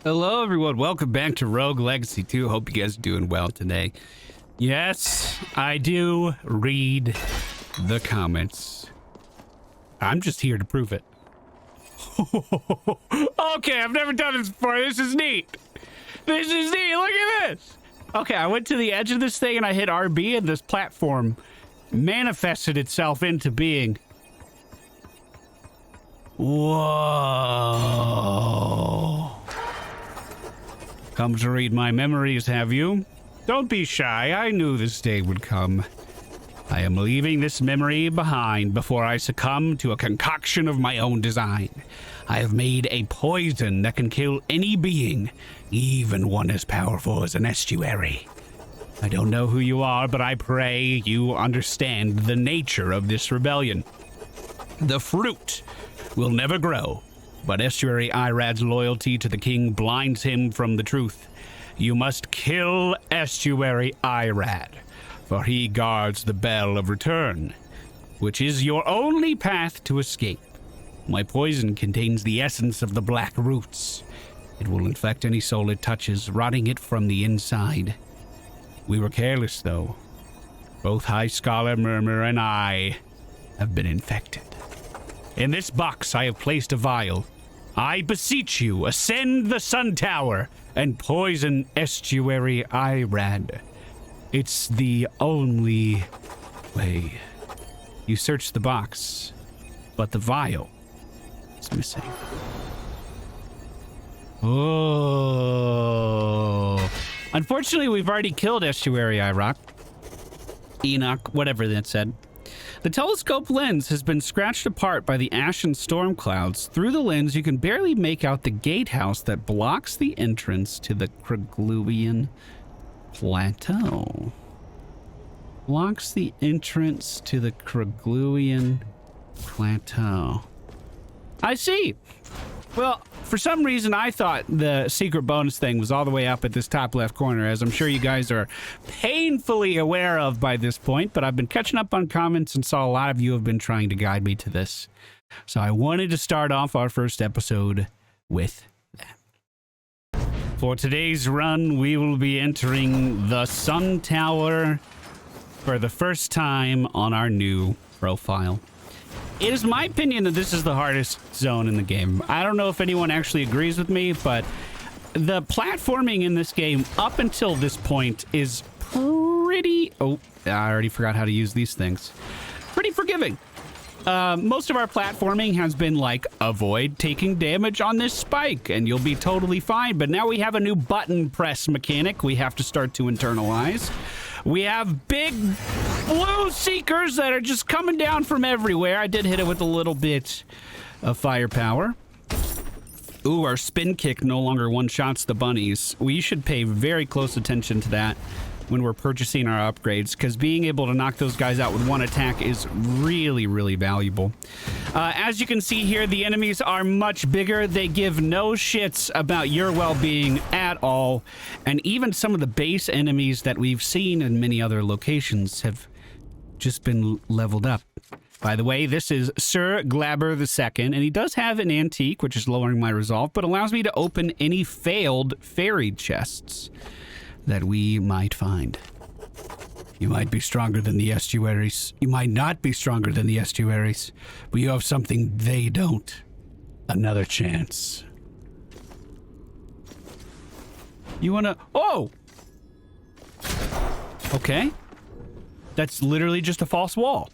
Hello, everyone. Welcome back to Rogue Legacy 2. Hope you guys are doing well today. Yes, I do read the comments. I'm just here to prove it. Okay, I've never done this before. This is neat. This is neat. Look at this. Okay, I went to the edge of this thing and I hit RB and this platform manifested itself into being. Whoa. Come to read my memories, have you? Don't be shy. I knew this day would come. I am leaving this memory behind before I succumb to a concoction of my own design. I have made a poison that can kill any being, even one as powerful as an estuary. I don't know who you are, but I pray you understand the nature of this rebellion. The fruit will never grow, but Estuary Irad's loyalty to the king blinds him from the truth. You must kill Estuary Irad, for he guards the Bell of Return, which is your only path to escape. My poison contains the essence of the black roots. It will infect any soul it touches, rotting it from the inside. We were careless, though. Both High Scholar Murmur and I have been infected. In this box I have placed a vial. I beseech you, ascend the Sun Tower and poison Estuary Irad. It's the only way. You search the box, but the vial is missing. Oh. Unfortunately, we've already killed Estuary Irad. Enoch, whatever that said. The telescope lens has been scratched apart by the ash and storm clouds. Through the lens, you can barely make out the gatehouse that blocks the entrance to the Kragluian Plateau. Blocks the entrance to the Kragluian Plateau. I see. Well, for some reason, I thought the secret bonus thing was all the way up at this top left corner, as I'm sure you guys are painfully aware of by this point, but I've been catching up on comments and saw a lot of you have been trying to guide me to this. So I wanted to start off our first episode with that. For today's run, we will be entering the Sun Tower for the first time on our new profile. It is my opinion that this is the hardest zone in the game. I don't know if anyone actually agrees with me, but the platforming in this game up until this point is pretty... Oh, I already forgot how to use these things. Pretty forgiving. Most of our platforming has been like, avoid taking damage on this spike and you'll be totally fine. But now we have a new button press mechanic we have to start to internalize. We have big blue seekers that are just coming down from everywhere. I did hit it with a little bit of firepower. Ooh, our spin kick no longer one-shots the bunnies. We should pay very close attention to that when we're purchasing our upgrades, because being able to knock those guys out with one attack is really, really valuable. As you can see here, the enemies are much bigger. They give no shits about your well-being at all. And even some of the base enemies that we've seen in many other locations have just been leveled up. By the way, this is Sir Glabber II, and he does have an antique, which is lowering my resolve, but allows me to open any failed fairy chests that we might find. You might be stronger than the estuaries. You might not be stronger than the estuaries, but you have something they don't. Another chance. You wanna... Oh! Okay. That's literally just a false wall.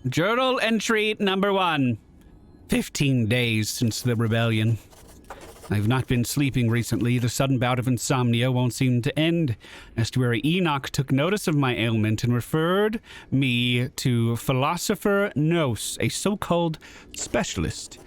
Journal entry number 1. 15 days since the rebellion. I've not been sleeping recently. The sudden bout of insomnia won't seem to end. Estuary Enoch took notice of my ailment and referred me to Philosopher Nos, a so-called specialist.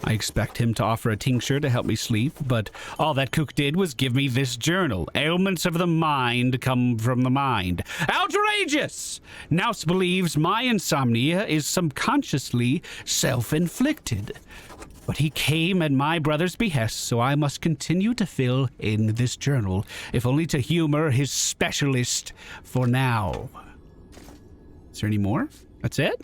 I expect him to offer a tincture to help me sleep, but all that Cook did was give me this journal. Ailments of the mind come from the mind. Outrageous! Nous believes my insomnia is subconsciously self-inflicted. But he came at my brother's behest, so I must continue to fill in this journal, if only to humor his specialist for now. Is there any more? That's it?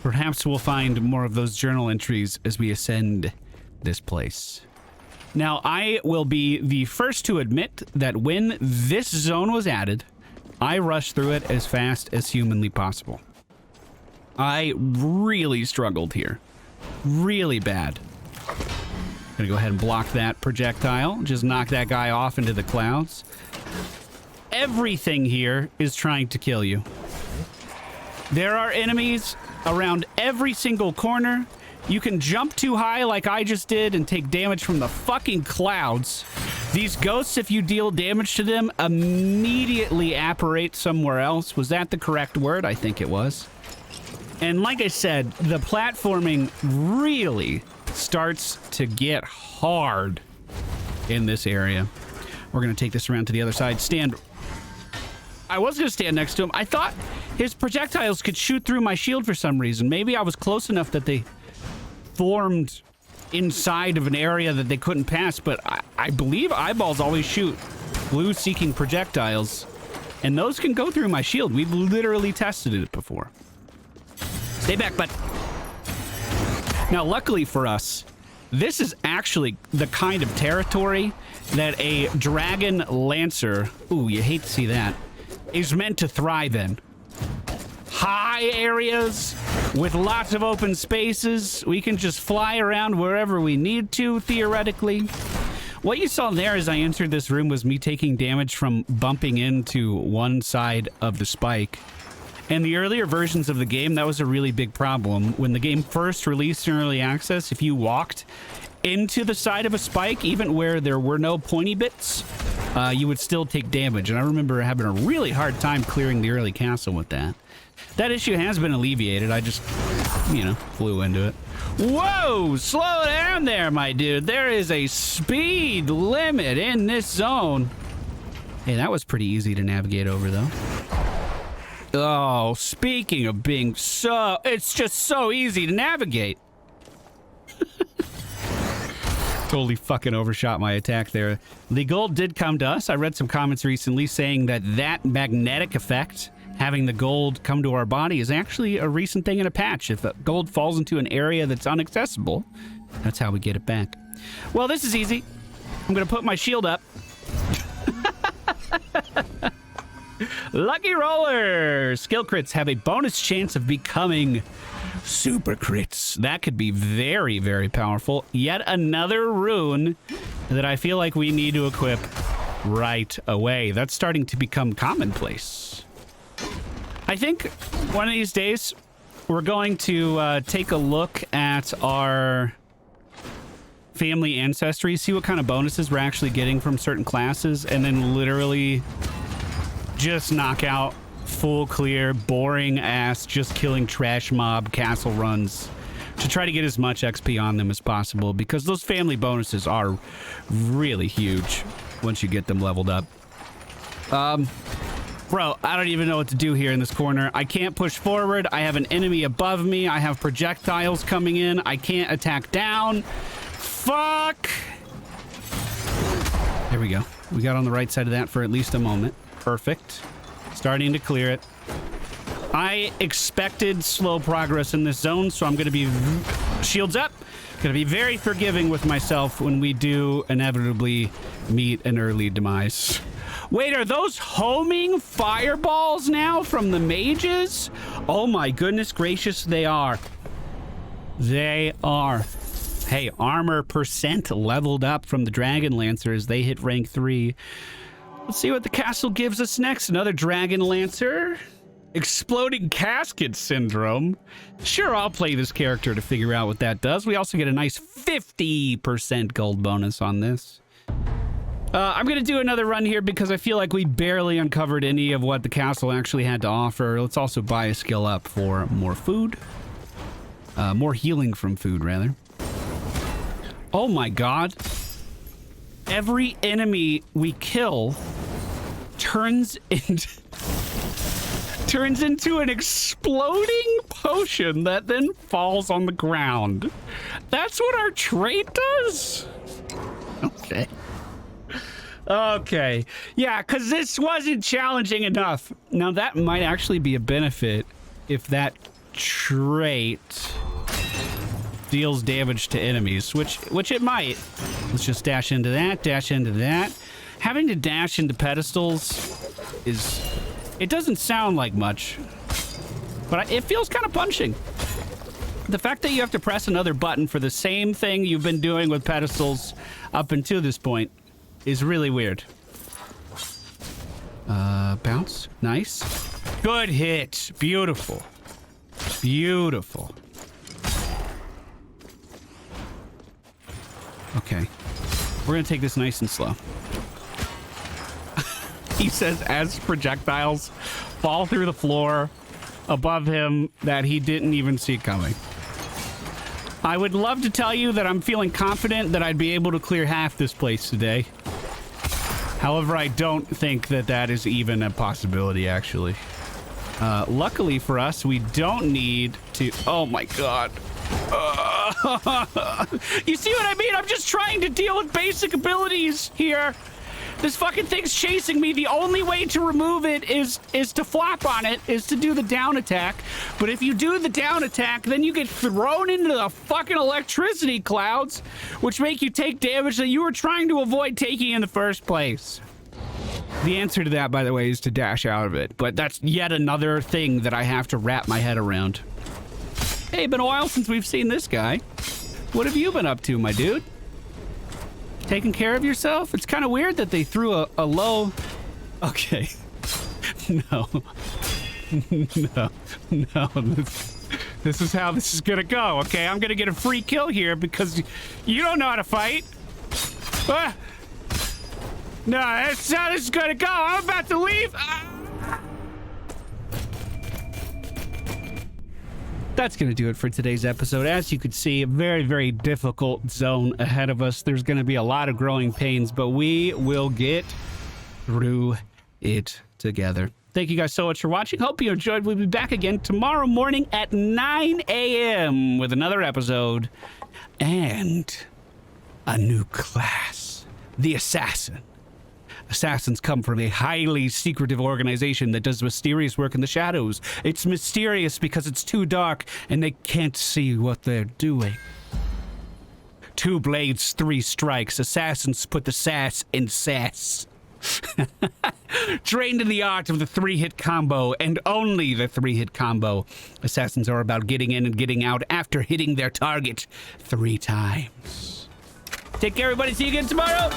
Perhaps we'll find more of those journal entries as we ascend this place. Now, I will be the first to admit that when this zone was added, I rushed through it as fast as humanly possible. I really struggled here. Really bad. Gonna go ahead and block that projectile. Just knock that guy off into the clouds. Everything here is trying to kill you. There are enemies around every single corner. You can jump too high like I just did and take damage from the fucking clouds. These ghosts, if you deal damage to them, immediately apparate somewhere else. Was that the correct word? I think it was. And like I said, the platforming really starts to get hard in this area. We're going to take this around to the other side. I was going to stand next to him. I thought his projectiles could shoot through my shield for some reason. Maybe I was close enough that they formed inside of an area that they couldn't pass, but I believe eyeballs always shoot blue-seeking projectiles, and those can go through my shield. We've literally tested it before. Stay back, bud. Now, luckily for us, this is actually the kind of territory that a dragon lancer, ooh, you hate to see that, is meant to thrive in. High areas with lots of open spaces. We can just fly around wherever we need to, theoretically. What you saw there as I entered this room was me taking damage from bumping into one side of the spike. In the earlier versions of the game, that was a really big problem. When the game first released in early access, if you walked into the side of a spike, even where there were no pointy bits, you would still take damage. And I remember having a really hard time clearing the early castle with that. That issue has been alleviated. I just, flew into it. Whoa! Slow down there, my dude. There is a speed limit in this zone. Hey, that was pretty easy to navigate over, though. Oh, speaking of being it's just so easy to navigate. Totally fucking overshot my attack there. The gold did come to us. I read some comments recently saying that magnetic effect, having the gold come to our body, is actually a recent thing in a patch. If gold falls into an area that's inaccessible, that's how we get it back. Well, this is easy. I'm gonna put my shield up. Lucky roller! Skill crits have a bonus chance of becoming super crits. That could be very, very powerful. Yet another rune that I feel like we need to equip right away. That's starting to become commonplace. I think one of these days we're going to take a look at our family ancestry, see what kind of bonuses we're actually getting from certain classes, and then literally just knock out full clear, boring ass, just killing trash mob castle runs to try to get as much XP on them as possible, because those family bonuses are really huge once you get them leveled up. Bro, I don't even know what to do here in this corner. I can't push forward. I have an enemy above me. I have projectiles coming in. I can't attack down. Fuck! There we go. We got on the right side of that for at least a moment. Perfect. Starting to clear it. I expected slow progress in this zone, so I'm going to be shields up. Going to be very forgiving with myself when we do inevitably meet an early demise. Wait, are those homing fireballs now from the mages? Oh my goodness gracious, they are. They are. Hey, armor percent leveled up from the Dragon Lancer as they hit rank 3. Let's see what the castle gives us next. Another Dragon Lancer. Exploding Casket Syndrome. Sure, I'll play this character to figure out what that does. We also get a nice 50% gold bonus on this. I'm going to do another run here because I feel like we barely uncovered any of what the castle actually had to offer. Let's also buy a skill up for more food. More healing from food, rather. Oh my god. Every enemy we kill turns into an exploding potion that then falls on the ground. That's what our trait does? Okay. Okay. Yeah, because this wasn't challenging enough. Now, that might actually be a benefit if that trait deals damage to enemies, which it might. Let's just dash into that, dash into that. Having to dash into pedestals it doesn't sound like much, but it feels kind of punching. The fact that you have to press another button for the same thing you've been doing with pedestals up until this point is really weird. Bounce. Nice. Good hit. Beautiful. Beautiful. Okay. We're gonna take this nice and slow. He says as projectiles fall through the floor above him that he didn't even see coming. I would love to tell you that I'm feeling confident that I'd be able to clear half this place today. However, I don't think that that is even a possibility, actually. Luckily for us, we don't need to... Oh my god. You see what I mean? I'm just trying to deal with basic abilities here. This fucking thing's chasing me. The only way to remove it is to flop on it, is to do the down attack. But if you do the down attack, then you get thrown into the fucking electricity clouds, which make you take damage that you were trying to avoid taking in the first place. The answer to that, by the way, is to dash out of it. But that's yet another thing that I have to wrap my head around. Hey, been a while since we've seen this guy. What have you been up to, my dude? Taking care of yourself? It's kind of weird that they threw a low... Okay. No. No. This is how this is gonna go, okay? I'm gonna get a free kill here because you don't know how to fight. Ah! No, that's how this is gonna go. I'm about to leave. Ah! That's going to do it for today's episode. As you could see, a very, very difficult zone ahead of us. There's going to be a lot of growing pains, but we will get through it together. Thank you guys so much for watching. Hope you enjoyed. We'll be back again tomorrow morning at 9 a.m. with another episode and a new class, the Assassin. Assassins come from a highly secretive organization that does mysterious work in the shadows. It's mysterious because it's too dark and they can't see what they're doing. 2 blades, 3 strikes. Assassins put the sass in sass. Trained in the art of the 3-hit combo and only the 3-hit combo. Assassins are about getting in and getting out after hitting their target 3 times. Take care, everybody. See you again tomorrow.